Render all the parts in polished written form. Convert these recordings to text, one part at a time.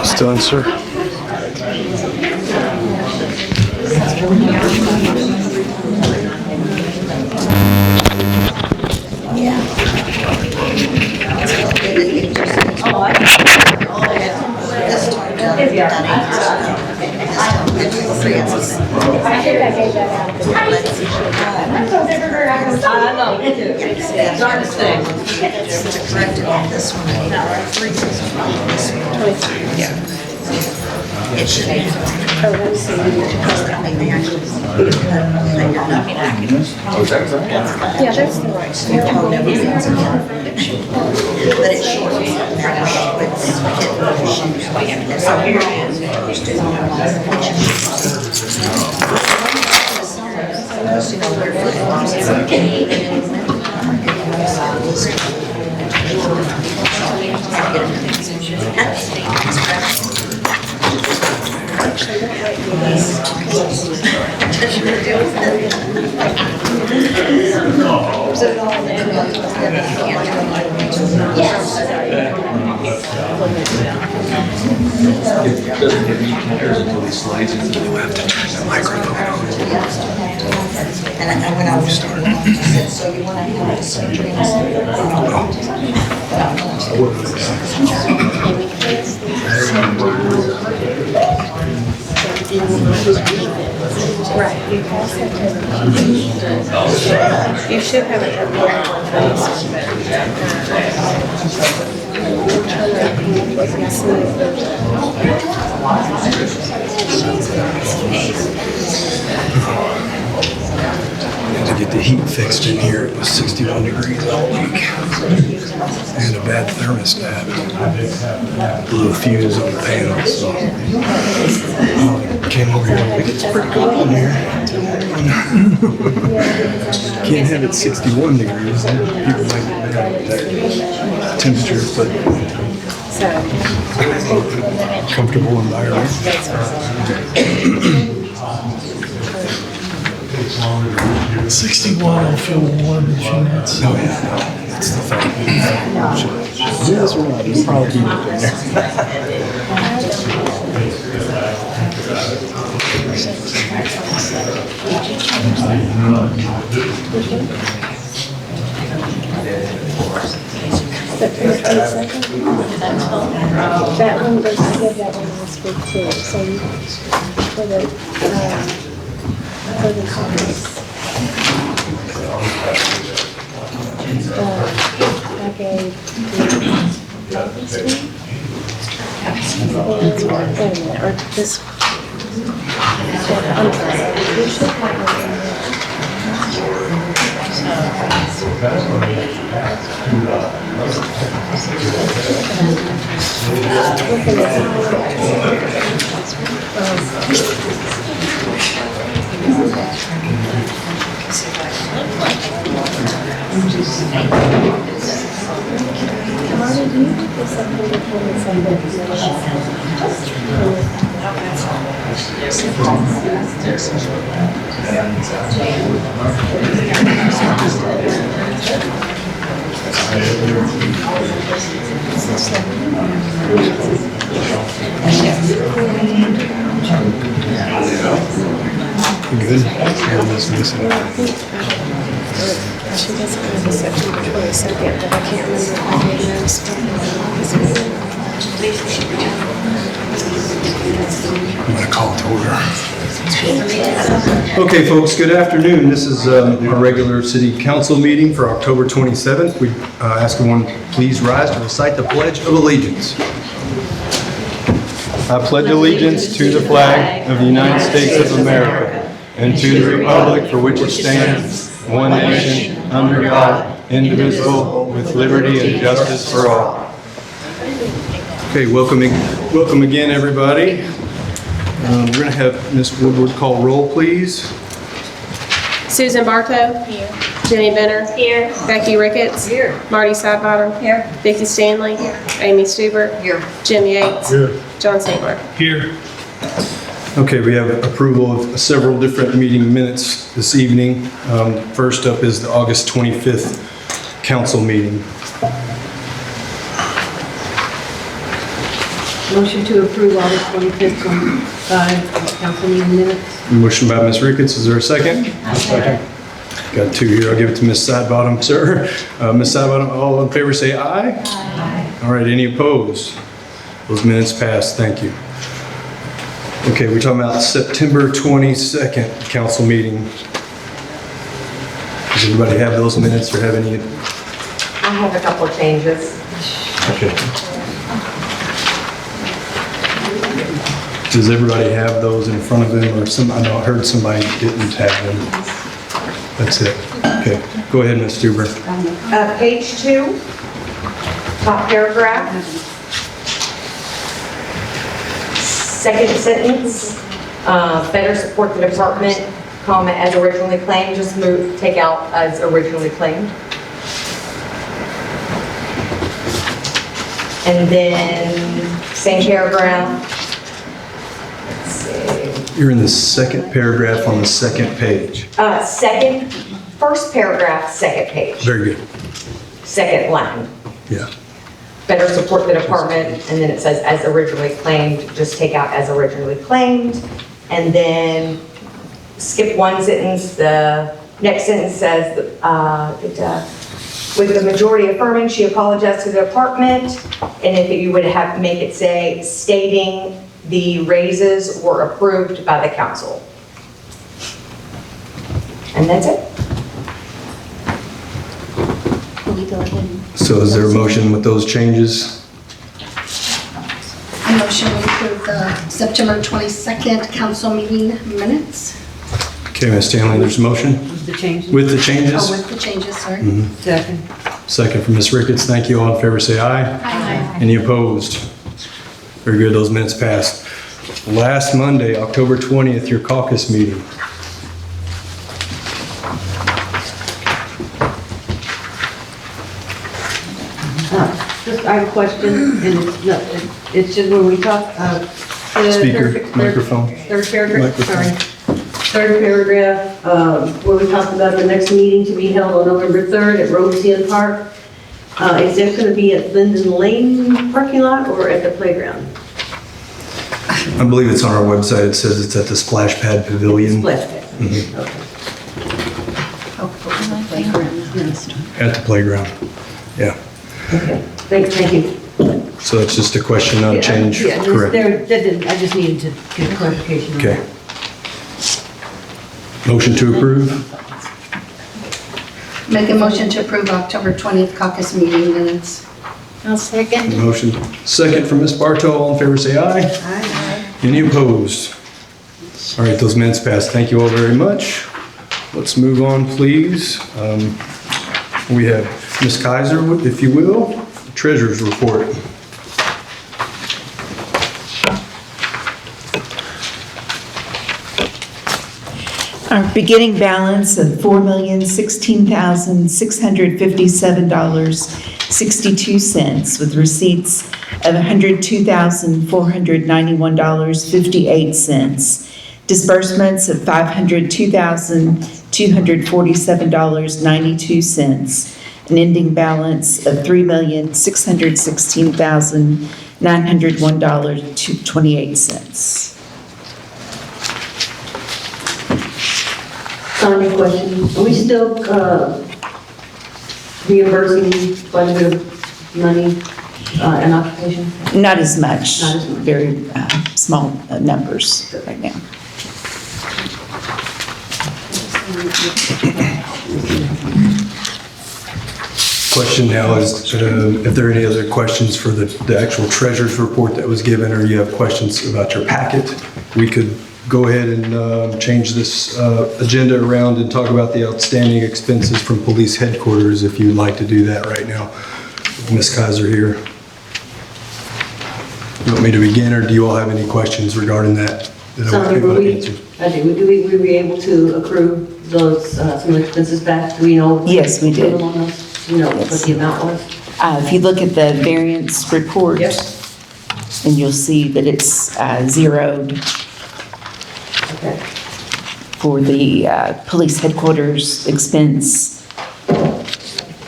Almost done, sir. It should be. Yeah, that's the right. But it's short. It doesn't get any pictures until he slides into the web to turn the microphone on. And when I was starting, I said, so you want to have a surgery? I said, Right. You should have it up To get the heat fixed in here, it was 61 degrees all week. And a bad thermostat. Blew a fuse on the panel, so came over here. I think it's pretty cool in here. Can't have it 61 degrees. People might get mad at that temperature, but comfortable environment. 61 will feel warm in a few minutes. Oh yeah, that's the thing. Yes or not, you'll probably keep it in there. That one does not give that one last week too, so you, for the comments. I gave this one. Wait a minute, or this. I'm sorry, you should have one in Good. Everyone's missing. She doesn't have a section for 22nd, but I can't remember if I did notice. I'm going to call to order. Okay, folks, good afternoon. This is our regular city council meeting for October 27th. We ask everyone please rise to recite the Pledge of Allegiance. I pledge allegiance to the flag of the United States of America and to the republic for which it stands, one nation, under God, indivisible, with liberty and justice for all. Okay, welcome again, everybody. We're going to have Ms. Woodward call roll, please. Susan Bartow. Here. Jenny Benner. Here. Becky Ricketts. Here. Marty Sidebottom. Here. Vicki Stanley. Here. Amy Stuber. Here. Jim Yates. Here. John Seymour. Here. Okay, we have approval of several different meeting minutes this evening. First up is the August 25th council meeting. Motion to approve August 25th, 25 council meeting minutes. Motion by Ms. Ricketts, is there a second? Second. Got two here, I'll give it to Ms. Sidebottom, sir. Ms. Sidebottom, all in favor say aye. Aye. All right, any opposed? Those minutes passed, thank you. Okay, we're talking about September 22nd council meeting. Does everybody have those minutes or have any? I have a couple of changes. Okay. Does everybody have those in front of them or some, I know I heard somebody didn't have them. That's it. Okay, go ahead, Ms. Stuber. Page 2, top paragraph. Second sentence, better support the department, comma, as originally claimed, just take out as originally claimed. And then, same paragraph. Let's see. You're in the second paragraph on the second page. First paragraph, second page, Very good. second line. Yeah. Better support the department, and then it says as originally claimed, just take out as originally claimed. And then skip one sentence, the next sentence says, with the majority affirming, she apologized to the department. And if you would have, make it say, stating the raises were approved by the council. And that's it. Can we go ahead? So is there a motion with those changes? A motion to approve the September 22nd council meeting minutes. Okay, Ms. Stanley, there's a motion The changes. with the changes. Oh, with the changes, sorry. Second. Second from Ms. Ricketts. Thank you. All in favor say aye. Aye. Any opposed? Very good, those minutes passed. Last Monday, October 20th, your caucus meeting. Just, I have a question, and it's just when we talk, the Speaker, third- microphone. Third paragraph, Microphone. sorry. Third paragraph, where we talked about the next meeting to be held on November 3rd at Rosehill Park. Is that going to be at Lyndon Lane parking lot or at the playground? I believe it's on our website. It says it's at the Splash Pad Pavilion. Splash pad. Mhm. Okay. At the playground. Yeah. Okay, thank you. So it's just a question, not a change. Yeah, Correct. I just needed to get clarification. on Okay. that. Motion to approve? Make a motion to approve October 20th caucus meeting minutes. I'll second. Motion. Second from Ms. Bartow. All in favor say aye. Aye. Any opposed? All right, those minutes passed. Thank you all very much. Let's move on, please. We have Ms. Kaiser, if you will, treasurer's report. Our beginning balance of $4,016,657.62 with receipts of $102,491.58. Disbursements of $502,247.92. An ending balance of $3,616,901.28. Sonia, question, are we still reimbursing quite a bit of money in occupation? Not as much. Not as much. Very small numbers right now. Question now is, if there are any other questions for the actual treasurer's report that was given, or you have questions about your packet, we could go ahead and change this agenda around and talk about the outstanding expenses from police headquarters, if you'd like to do that right now. Ms. Kaiser here. You want me to begin, or do you all have any questions regarding that? that I Sonia, would were we, answer? were we able to accrue those, some expenses back? Do we know? Yes, we did. Do you know what Yes. the amount was? If you look at the variance report, Yes. and you'll see that it's zeroed Okay. for the police headquarters expense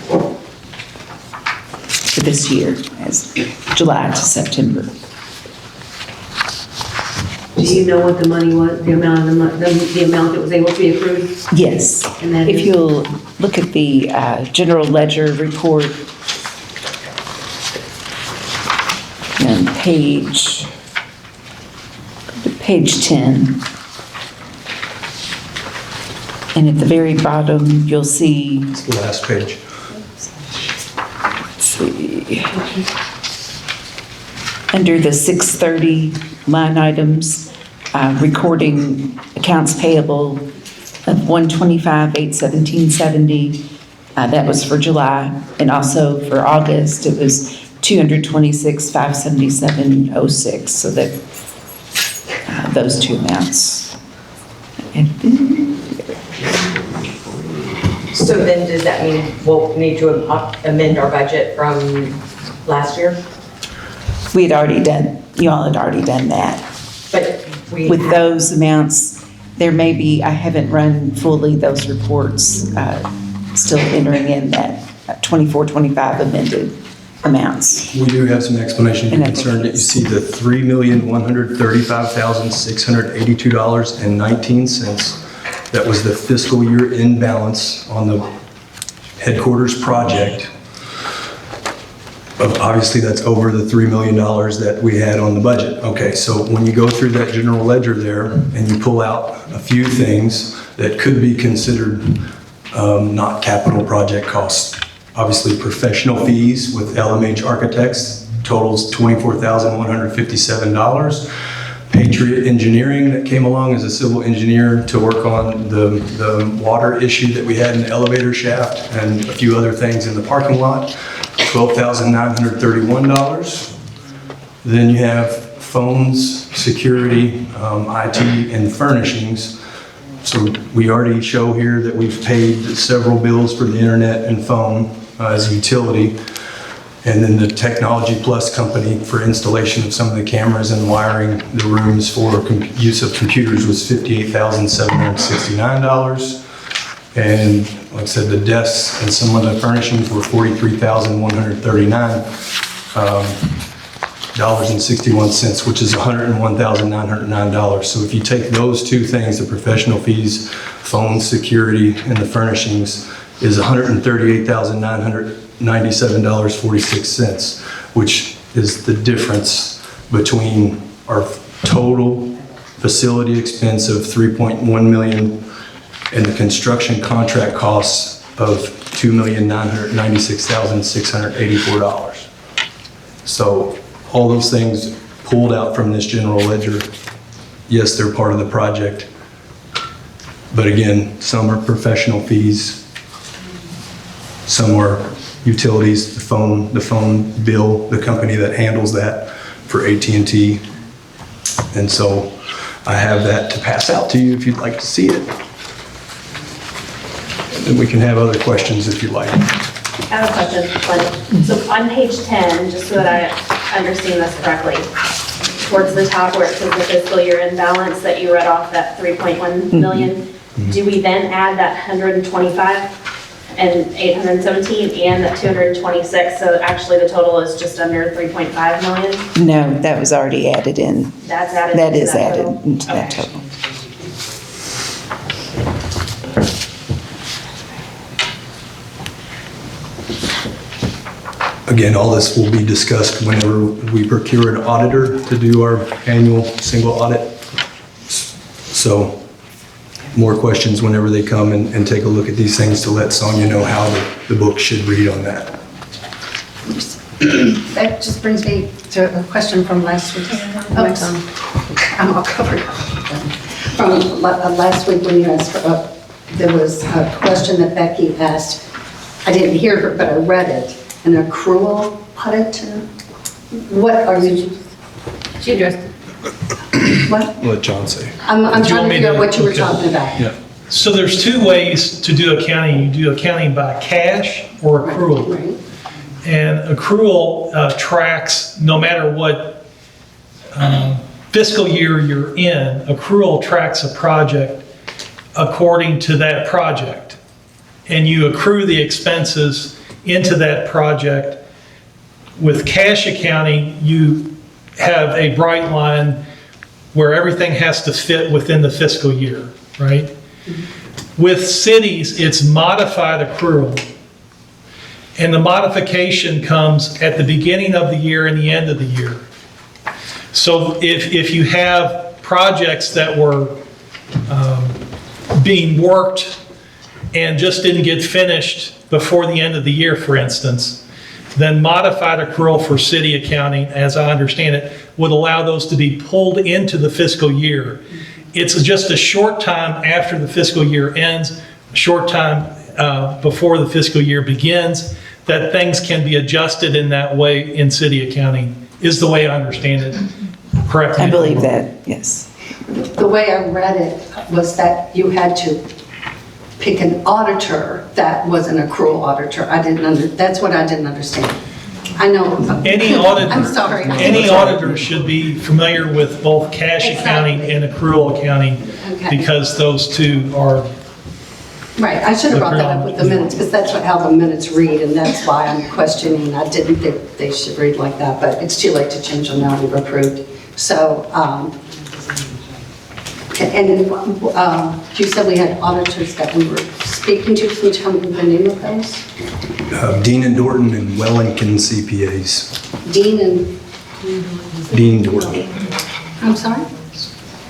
for this year, as July to September. Do you know what the money was, the amount of the amount that was able to be accrued? Yes. And that If is- you'll look at the general ledger report and page 10. And at the very bottom, you'll see, It's the last page. let's see, under the 630 line items, recording accounts payable of 125,817.70. That was for July, and also for August, it was 226,577.06. So that those two amounts. And So then does that mean we'll need to amend our budget from last year? we had already done, you all had already done that. But we. With those amounts, there may be, I haven't run fully those reports, still entering in that 24, 25 amended amounts. We do have some explanation if you're And I think concerned that you it's- see the $3,135,682.19. That was the fiscal year end balance on the headquarters project. But obviously, that's over the $3 million that we had on the budget. Okay, so when you go through that general ledger there and you pull out a few things that could be considered not capital project costs. Obviously, professional fees with LMH Architects totals $24,157. Patriot Engineering that came along as a civil engineer to work on the water issue that we had in the elevator shaft and a few other things in the parking lot, $12,931. Then you have phones, security, IT, and furnishings. So we already show here that we've paid several bills for the internet and phone as a utility. And then the Technology Plus company for installation of some of the cameras and wiring the rooms for use of computers was $58,769. And like I said, the desks and some of the furnishings were $43,139.61, which is $101,909. So if you take those two things, the professional fees, phone, security, and the furnishings, is $138,997.46, which is the difference between our total facility expense of $3.1 million and the construction contract costs of $2,996,684. So all those things pulled out from this general ledger, yes, they're part of the project. But again, some are professional fees, some are utilities, the phone bill, the company that handles that for AT&T. And so I have that to pass out to you if you'd like to see it. And we can have other questions if you like. I have a question, Lynn. So on page 10, just so that I understand this correctly, towards the top where it says the fiscal year end balance that you read off, that 3.1 million, do we then add that 125 and 817 and that 226? So actually the total is just under 3.5 million? No, that was already added in. That's added That into is that added total? into that Okay. total. Again, all this will be discussed whenever we procure an auditor to do our annual single audit. So more questions whenever they come and take a look at these things to let Sonia know how the book should read on that. That just brings me to a question from last week. I'm all covered up. From last week when you asked, there was a question that Becky asked. I didn't hear her, but I read it. An accrual audit? What are you? She addressed it. What? Let John say. I'm Do you trying to want me figure out to- what you were okay. talking about. Yeah. So there's two ways to do accounting. You do accounting by cash or accrual. Right. And accrual tracks, no matter what fiscal year you're in, accrual tracks a project according to that project. And you accrue the expenses into that project. With cash accounting, you have a bright line where everything has to fit within the fiscal year, right? With cities, it's modified accrual. And the modification comes at the beginning of the year and the end of the year. So if you have projects that were being worked and just didn't get finished before the end of the year, for instance, then modified accrual for city accounting, as I understand it, would allow those to be pulled into the fiscal year. It's just a short time after the fiscal year ends, a short time before the fiscal year begins, that things can be adjusted in that way in city accounting, is the way I understand it. Correct me I if I'm believe wrong. that, yes. The way I read it was that you had to pick an auditor that was an accrual auditor. That's what I didn't understand. I know. Any auditor, I'm sorry. any auditor should be familiar with both cash accounting and accrual accounting, Okay. because those two are, Right, I should have brought that up with the minutes, because that's how the minutes read, and that's why I'm questioning. I didn't think they should read like that, but it's too late to change them now, we've approved. So, you said we had auditors that we were speaking to. Can you tell me the name of those? Dean and Dorton and Wellington CPAs. Dean and, Dean Dorton. I'm sorry?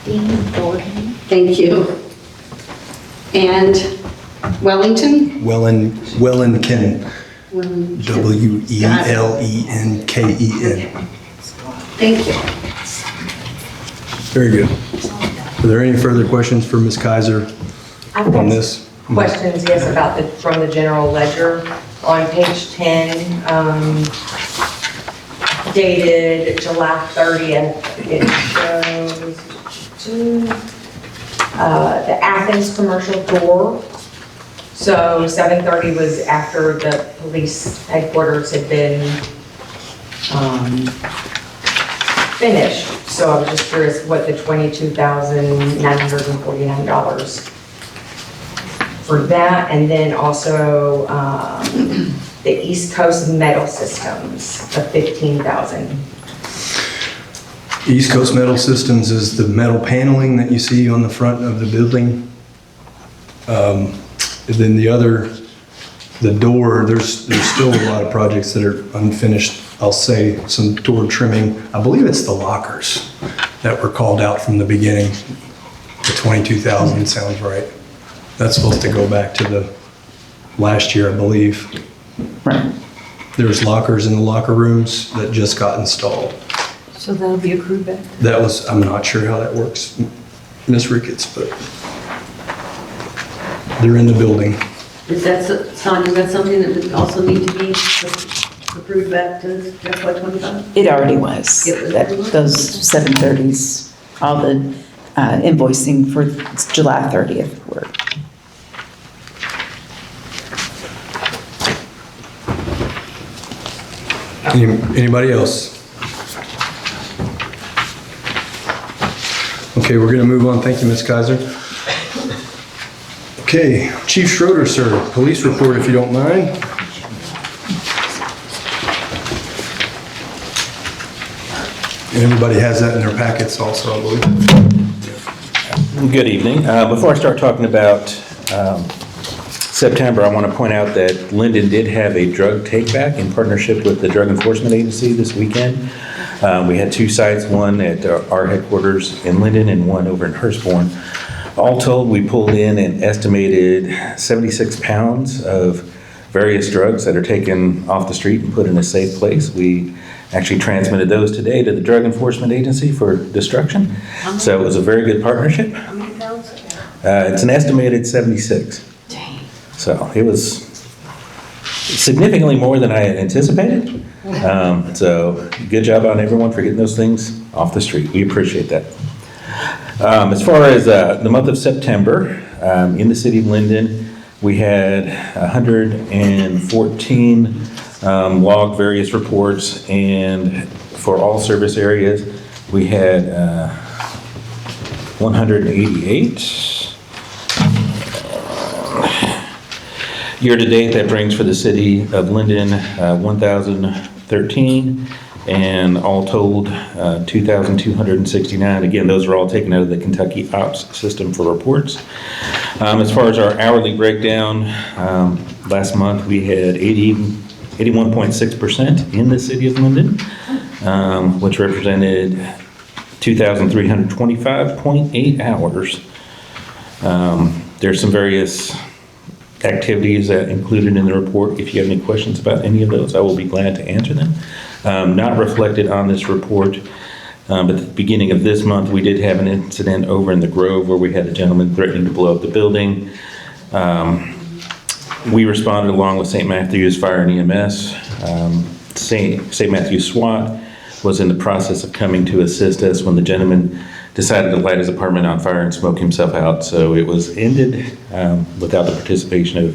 Dean Thornton. Thank you. And Wellington? Wellington. Wellington. Welenkken. Thank you. Very good. Are there any further questions for Ms. Kaiser I've on got this? questions, yes, about from the general ledger on page 10, dated July 30th. It shows the Athens commercial door. So 7:30 was after the police headquarters had been finished. So I was just curious what the $22,949 for that, and then also the East Coast Metal Systems of $15,000. East Coast Metal Systems is the metal paneling that you see on the front of the building. And then the door, there's still a lot of projects that are unfinished. I'll say some door trimming. I believe it's the lockers that were called out from the beginning. The 22,000 sounds right. That's supposed to go back to the last year, I believe. Right. There's lockers in the locker rooms that just got installed. So that'll be accrued back? That was, I'm not sure how that works, Ms. Ricketts, but they're in the building. Is that, Sonia, is that something that would also need to be approved back to FY '25? It already was. It was That- already was? Those 730s, all the invoicing for July 30th were. Anybody else? Okay, we're gonna move on. Thank you, Ms. Kaiser. Okay, Chief Schroeder, sir, police report if you don't mind. And everybody has that in their packets also, I believe. Good evening. Before I start talking about September, I want to point out that Lyndon did have a drug take-back in partnership with the Drug Enforcement Agency this weekend. We had two sites, one at our headquarters in Lyndon and one over in Hurstbourne. All told, we pulled in an estimated 76 pounds of various drugs that are taken off the street and put in a safe place. We actually transmitted those today to the Drug Enforcement Agency for destruction. So it was a very good partnership. How many pounds? It's an estimated 76. Dang. So it was significantly more than I had anticipated. So good job on everyone for getting those things off the street. We appreciate that. As far as the month of September, in the city of Lyndon, we had 114 logged various reports, and for all service areas, we had 188. Year-to-date, that brings for the city of Lyndon 1,013, and all told, 2,269. Again, those are all taken out of the Kentucky Ops system for reports. As far as our hourly breakdown, last month we had 81.6% in the city of Lyndon, which represented 2,325.8 hours. There's some various activities that included in the report. If you have any questions about any of those, I will be glad to answer them. Not reflected on this report, but at the beginning of this month, we did have an incident over in the Grove where we had a gentleman threatening to blow up the building. We responded along with St. Matthew's Fire and EMS. St. Matthew's SWAT was in the process of coming to assist us when the gentleman decided to light his apartment on fire and smoke himself out. So it was ended without the participation of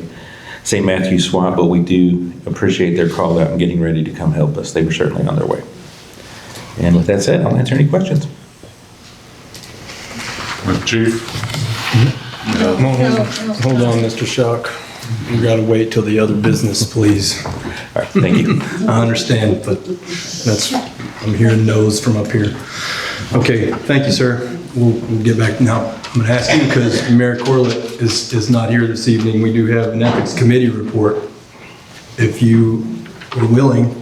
St. Matthew's SWAT, but we do appreciate their call out and getting ready to come help us. They were certainly on their way. And with that said, I'll answer any questions. Chief? Hold on, Mr. Shock. You gotta wait till the other business, please. All right, thank you. I understand, but I'm hearing no's from up here. Okay, thank you, sir. We'll get back now. I'm gonna ask you because Mayor Corlett is not here this evening. We do have an ethics committee report. If you were willing,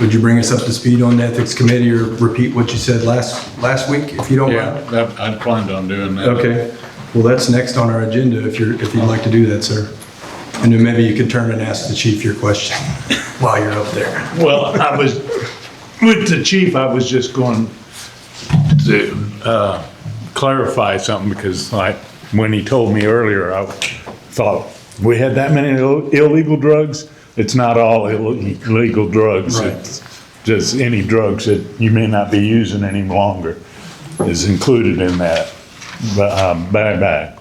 would you bring us up to speed on the ethics committee or repeat what you said last week, if you don't mind? Yeah, I'd planned on doing that. Okay, well, that's next on our agenda if you'd like to do that, sir. And then maybe you could turn and ask the chief your question while you're up there. Well, I was, with the chief, I was just going to clarify something because like when he told me earlier, I thought we had that many illegal drugs. It's not all illegal drugs. Right. It's just any drugs that you may not be using any longer is included in that bag.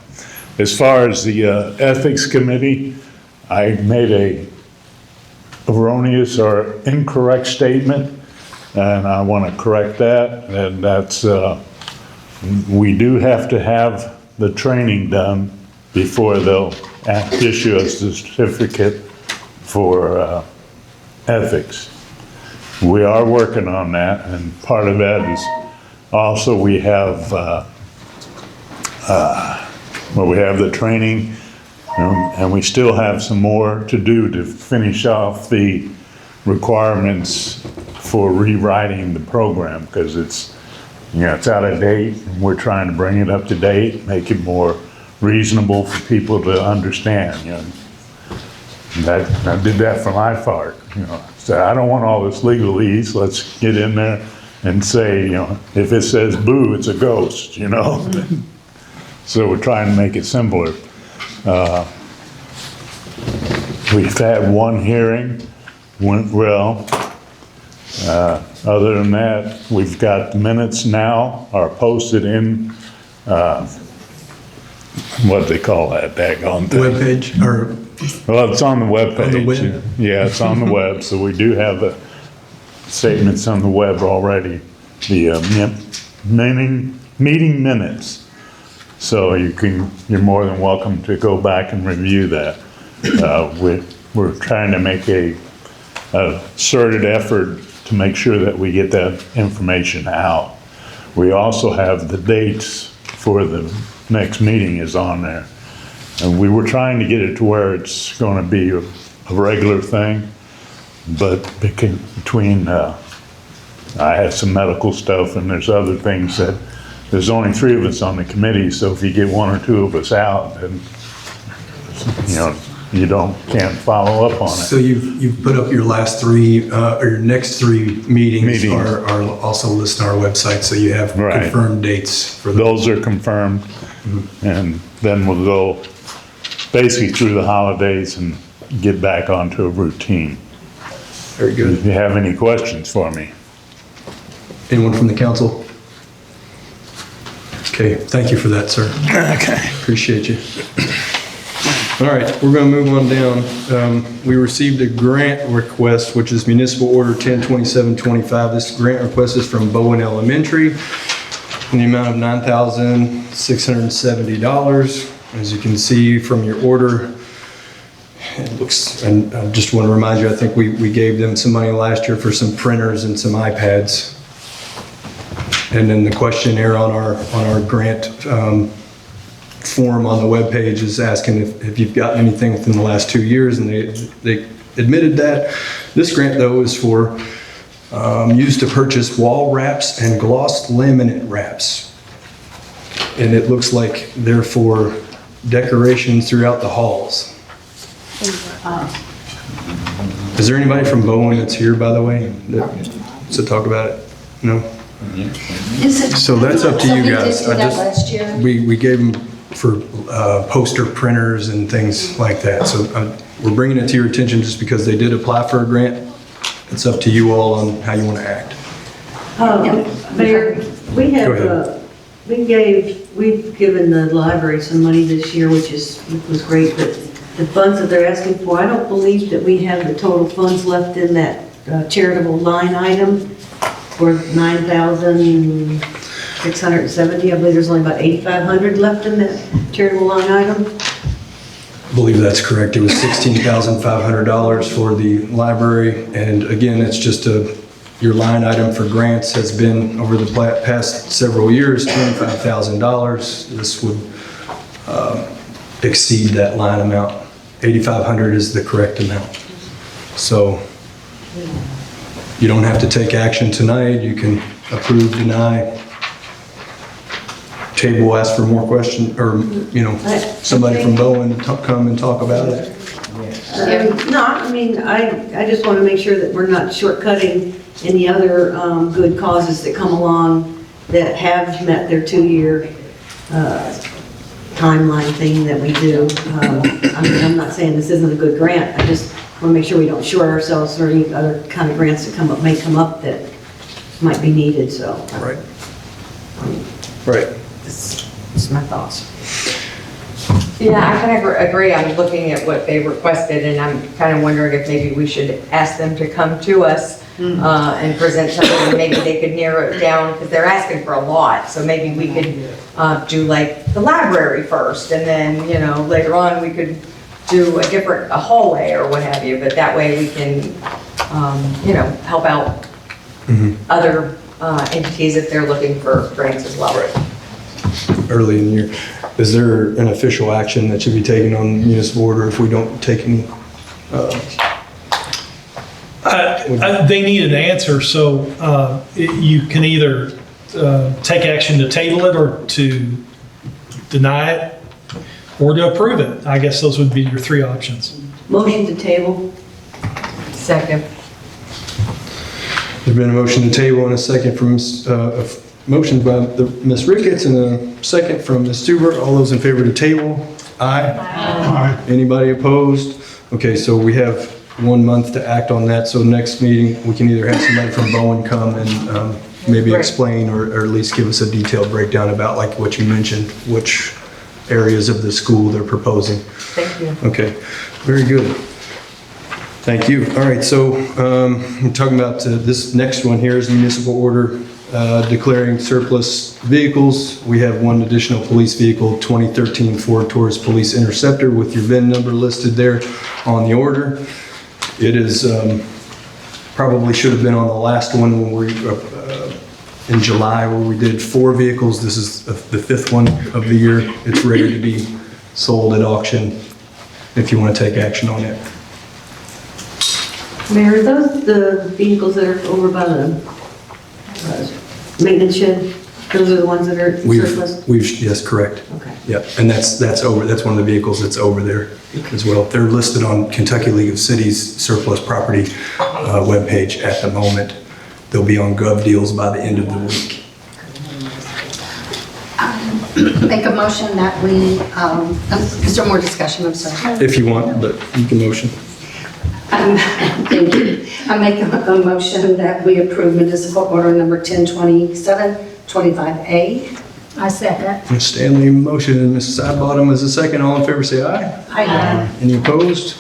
As far as the ethics committee, I made a erroneous or incorrect statement, and I want to correct that. And that's, we do have to have the training done before they'll issue a certificate for ethics. We are working on that, and part of that is also we have the training, and we still have some more to do to finish off the requirements for rewriting the program because it's out of date. And we're trying to bring it up to date, make it more reasonable for people to understand. I did that for my part. So I don't want all this legalese. Let's get in there and say, if it says boo, it's a ghost. So we're trying to make it simpler. We've had one hearing, went well. Other than that, we've got minutes now, are posted in, what they call that daggone thing. Webpage or? Well, it's on the webpage. On the web? Yeah, it's on the web, so we do have the statements on the web already, the meeting minutes. So you're more than welcome to go back and review that. We're trying to make a concerted effort to make sure that we get that information out. We also have the dates for the next meeting is on there. And we were trying to get it to where it's going to be a regular thing, but between I have some medical stuff and there's other things that there's only 3 of us on the committee, so if you get 1 or 2 of us out, then you can't follow up on it. So you've put up your last 3 or your next 3 meetings are also listed on our website, so you have confirmed dates for those are confirmed, and then we'll go basically through the holidays and get back onto a routine. Very good. If you have any questions for me. Anyone from the council? Okay, thank you for that, sir. Okay. Appreciate you. All right, we're going to move on down. We received a grant request, which is Municipal Order 102725. This grant request is from Bowen Elementary in the amount of $9,670. As you can see from your order, it looks, and I just want to remind you, I think we gave them some money last year for some printers and some iPads. And then the questionnaire on our grant form on the webpage is asking if you've gotten anything within the last 2 years, and they admitted that. This grant, though, is for used to purchase wall wraps and gloss laminate wraps. And it looks like they're for decorations throughout the halls. Is there anybody from Bowen that's here, by the way, to talk about it? No? So that's up to you guys. So we did do that last year? We gave them for poster printers and things like that. So we're bringing it to your attention just because they did apply for a grant. It's up to you all on how you want to act. Mayor, we Go have, ahead. we've given the library some money this year, which was great, but the funds that they're asking for, I don't believe that we have the total funds left in that charitable line item for 9,670. I believe there's only about 8,500 left in that charitable line item. I believe that's correct. It was $16,500 for the library. And again, it's just your line item for grants has been over the past several years, $25,000. This would exceed that line amount. 8,500 is the correct amount. So you don't have to take action tonight. You can approve, deny, table, ask for more questions, or, somebody from Bowen to come and talk about it. No, I mean, I just want to make sure that we're not shortcutting any other good causes that come along that have met their 2-year timeline thing that we do. I'm not saying this isn't a good grant, I just want to make sure we don't short ourselves for any other kind of grants that may come up that might be needed, so. Right. Right. That's my thoughts. Yeah, I kind of agree. I'm looking at what they requested, and I'm kind of wondering if maybe we should ask them to come to us and present something, and maybe they could narrow it down, because they're asking for a lot. So maybe we could do like the library first, and then, later on we could do a hallway or what have you. But that way we can, help out other entities if they're looking for grants as well. Right. Early in the year. Is there an official action that should be taken on municipal order if we don't take any? They need an answer, so you can either take action to table it or to deny it or to approve it. I guess those would be your 3 options. Motion to table. Second. There's been a motion to table and a second from motion by Ms. Ricketts and a second from Ms. Stewart. All those in favor to table? Aye. Aye. Anybody opposed? Okay, so we have 1 month to act on that. So next meeting, we can either have somebody from Bowen come and maybe explain or at least give us a detailed breakdown about like what you mentioned, which areas of the school they're proposing. Thank you. Okay, very good. Thank you. All right, so we're talking about this next one here is municipal order declaring surplus vehicles. We have 1 additional police vehicle, 2013 Ford Taurus Police Interceptor with your VIN number listed there on the order. It is probably should have been on the last one when we in July where we did 4 vehicles. This is the 5th one of the year. It's ready to be sold at auction if you want to take action on it. Mayor, are those the vehicles that are over by the maintenance shed? Those are the ones that are surplus? Yes, correct. Okay. Yep, and that's one of the vehicles that's over there as well. They're listed on Kentucky League of Cities surplus property webpage at the moment. They'll be on Gov Deals by the end of the week. Make a motion that we, is there more discussion? I'm sorry. If you want, but you can motion. Thank you. I make a motion that we approve municipal order number 1027-25A. I second. Ms. Stanley motion and Mrs. Sidebottom is a second. All in favor say aye. Aye. Any opposed?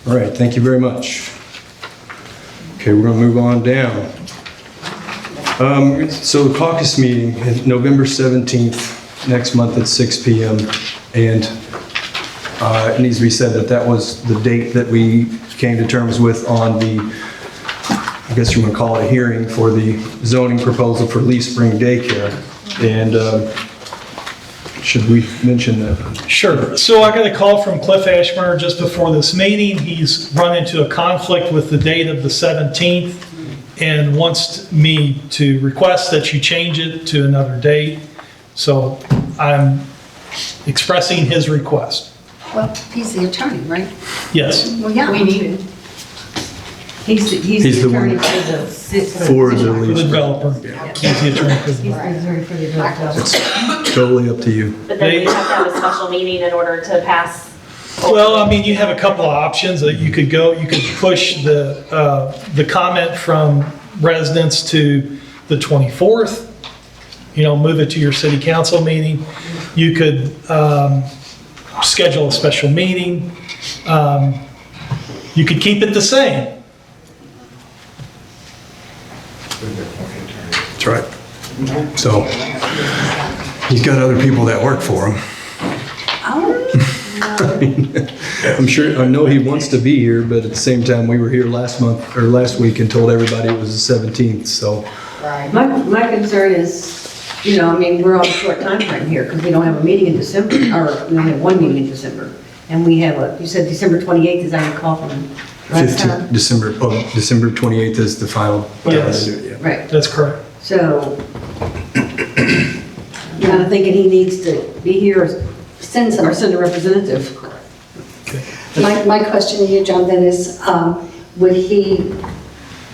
All right, thank you very much. Okay, we're gonna move on down. So the caucus meeting is November 17th, next month at 6 p.m. And It needs to be said that that was the date that we came to terms with on the, I guess you want to call it a hearing for the zoning proposal for Lee Spring Daycare. And should we mention that? Sure. So I got a call from Cliff Ashburn just before this meeting. He's run into a conflict with the date of the 17th and wants me to request that you change it to another date. So I'm expressing his request. Well, he's the attorney, right? Yes. Well, yeah. We need him. He's He's the the one attorney for the. For the For the Lee Spring. developer. He's the attorney for the He's the attorney for the developer. Totally up to you. But then we have to have a special meeting in order to pass. Well, I mean, you have a couple of options that you could go. You could push the comment from residents to the 24th. You know, move it to your city council meeting. You could schedule a special meeting. You could keep it the same. That's right. So he's got other people that work for him. I mean, I'm sure, I know he wants to be here, but at the same time, we were here last month, or last week, and told everybody it was the 17th, so. My concern is, you know, I mean, we're on a short time frame here because we don't have a meeting in December, or we only have one meeting in December. And we have you said December 28th, as I recall from last 15th, time? December 28th is the final. Yes. calendar, yeah. Right. That's correct. So, I'm kind of thinking he needs to be here, or send a representative. My question to you, John, then is, would he,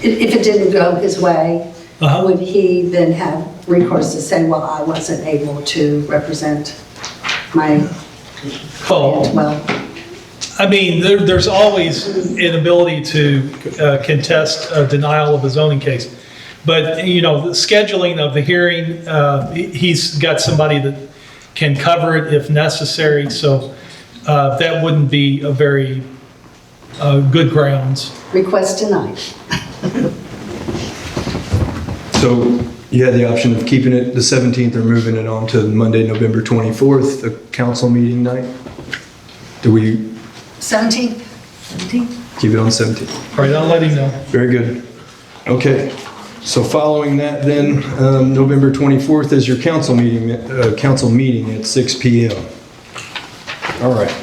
if it didn't go his way, Uh-huh. would he then have recourse to say, well, I wasn't able to represent my Oh. client well? I mean, there's always an ability to contest a denial of a zoning case. But, you know, the scheduling of the hearing, he's got somebody that can cover it if necessary, so that wouldn't be a very good grounds. Request denied. So you had the option of keeping it the 17th or moving it on to Monday, November 24th, the council meeting night? Do we 17th? keep it on 17th? All right, I'll let him know. Very good. Okay, so following that then, November 24th is your council meeting at 6 PM. All right.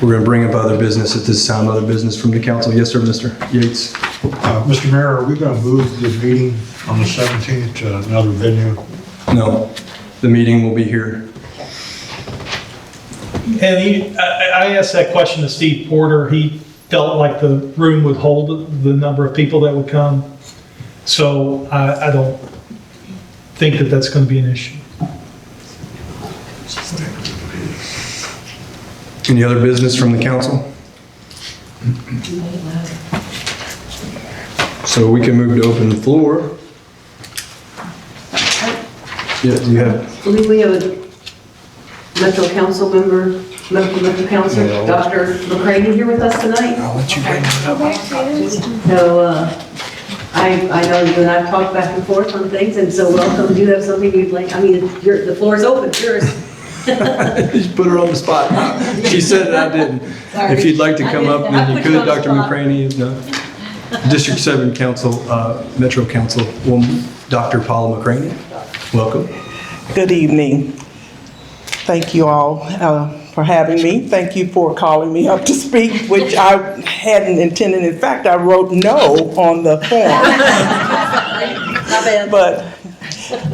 We're going to bring up other business at this time, other business from the council. Yes, sir, Mr. Yates. Mr. Mayor, are we going to move the meeting on the 17th to another venue? No, the meeting will be here. And I asked that question to Steve Porter. He felt like the room would hold the number of people that would come. So I don't think that that's going to be an issue. Any other business from the council? So we can move to open the floor. Yeah, you have, I believe we have a Metro Council member, Metro Council, Dr. McCraney here with us tonight. I'll let you bring it up. So, I know you and I've talked back and forth on things, and so welcome. Do you have something you'd like, I mean, the floor is open, it's yours. Just put her on the spot. She said it, I didn't. If you'd like to come up, then you could, Dr. McCraney. If not, District 7 Council, Metro Council, Dr. Paula McCraney. Welcome. Good evening. Thank you all for having me. Thank you for calling me up to speak, which I hadn't intended. In fact, I wrote no on the form. But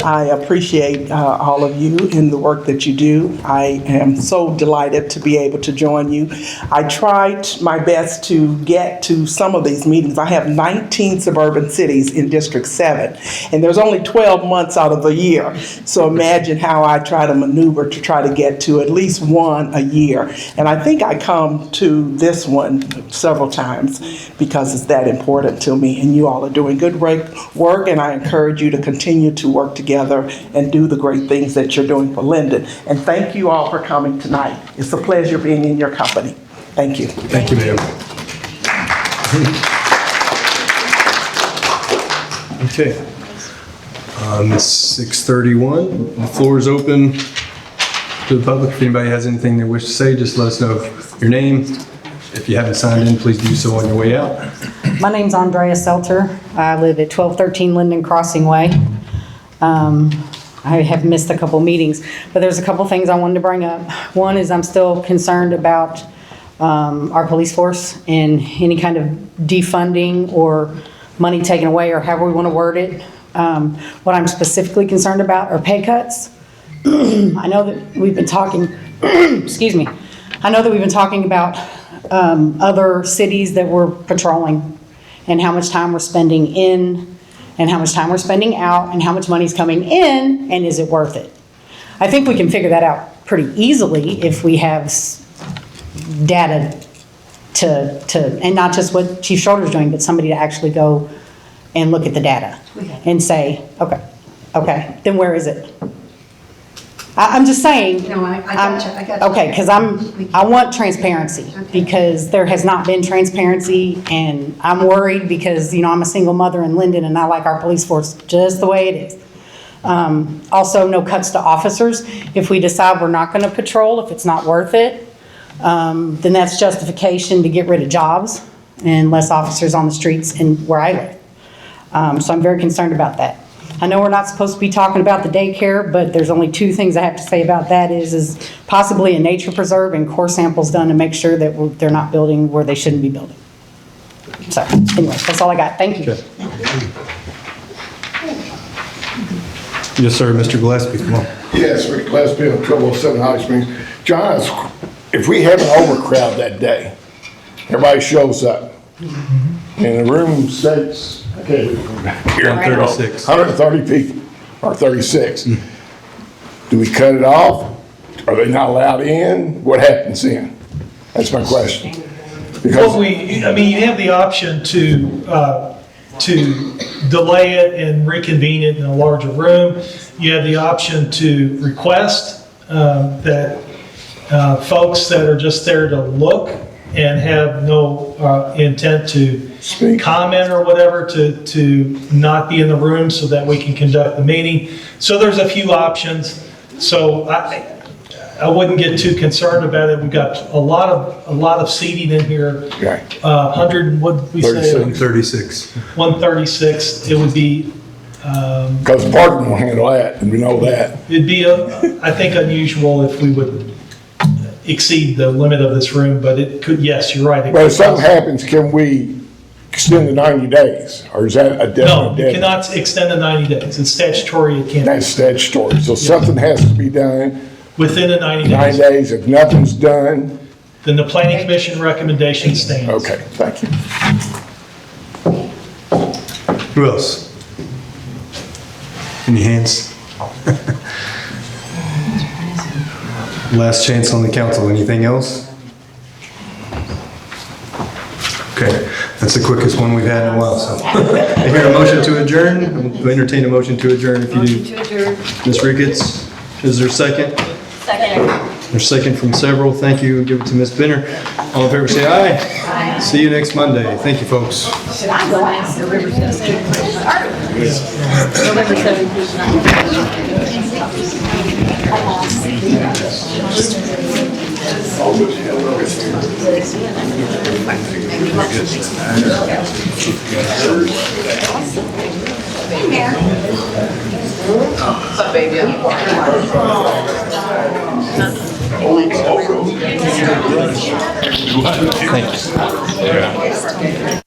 I appreciate all of you in the work that you do. I am so delighted to be able to join you. I tried my best to get to some of these meetings. I have 19 suburban cities in District 7, and there's only 12 months out of the year. So imagine how I try to maneuver to try to get to at least one a year. And I think I come to this one several times because it's that important to me. And you all are doing good work, and I encourage you to continue to work together and do the great things that you're doing for Lyndon. And thank you all for coming tonight. It's a pleasure being in your company. Thank you. Thank you, ma'am. Okay. It's 6:31. The floor is open to the public. If anybody has anything they wish to say, just let us know your name. If you haven't signed in, please do so on your way out. My name's Andrea Selter. I live at 1213 Lyndon Crossing Way. I have missed a couple meetings, but there's a couple things I wanted to bring up. One is I'm still concerned about our police force and any kind of defunding or money taken away, or however we want to word it. What I'm specifically concerned about are pay cuts. I know that we've been talking, excuse me, I know that we've been talking about other cities that we're patrolling and how much time we're spending in and how much time we're spending out and how much money's coming in and is it worth it. I think we can figure that out pretty easily if we have data to and not just what Chief Schroeder's doing, but somebody to actually go and look at the data and say, okay, then where is it? I'm just saying. No, I got you, I got you. Okay, because I want transparency, because there has not been transparency, and I'm worried because, you know, I'm a single mother in Lyndon, and I like our police force just the way it is. Also, no cuts to officers. If we decide we're not going to patrol, if it's not worth it, then that's justification to get rid of jobs and less officers on the streets and where I live. So I'm very concerned about that. I know we're not supposed to be talking about the daycare, but there's only two things I have to say about that is possibly a nature preserve and core samples done to make sure that they're not building where they shouldn't be building. So anyway, that's all I got. Thank you. Okay. Yes, sir, Mr. Gillespie, come on. Yes, Rick Gillespie of 1207 Holly Springs. John, if we have an overcrowd that day, everybody shows up, and the room sits, okay, 136. 130 people, or 36. Do we cut it off? Are they not allowed in? What happens then? That's my question. Because Well, you have the option to delay it and reconvene it in a larger room. You have the option to request that folks that are just there to look and have no intent to comment or whatever, to not be in the room so that we can conduct the meeting. So there's a few options. So I wouldn't get too concerned about it. We've got a lot of seating in here. okay. 100, what did we say? 136. 136. It would be, Because parking will handle that, and we know that. it'd be, I think, unusual if we would exceed the limit of this room, but it could, yes, you're right. But if something happens, can we extend the 90 days? Or is that a definite No, you deadline? cannot extend the 90 days. It's statutory, it can't, That's statutory. So something has to be done within the 90 9 days. days. If nothing's done, Then the planning commission recommendation stands. okay, thank you. Who else? Any hands? Last chance on the council. Anything else? Okay, that's the quickest one we've had in a while, so. I hear a motion to adjourn. I'll entertain a motion to adjourn if you do. Ms. Ricketts, is there a second? Second. There's a second from several. Thank you. Give it to Ms. Benner. All in favor, say aye. Aye. See you next Monday. Thank you, folks. November Thanks.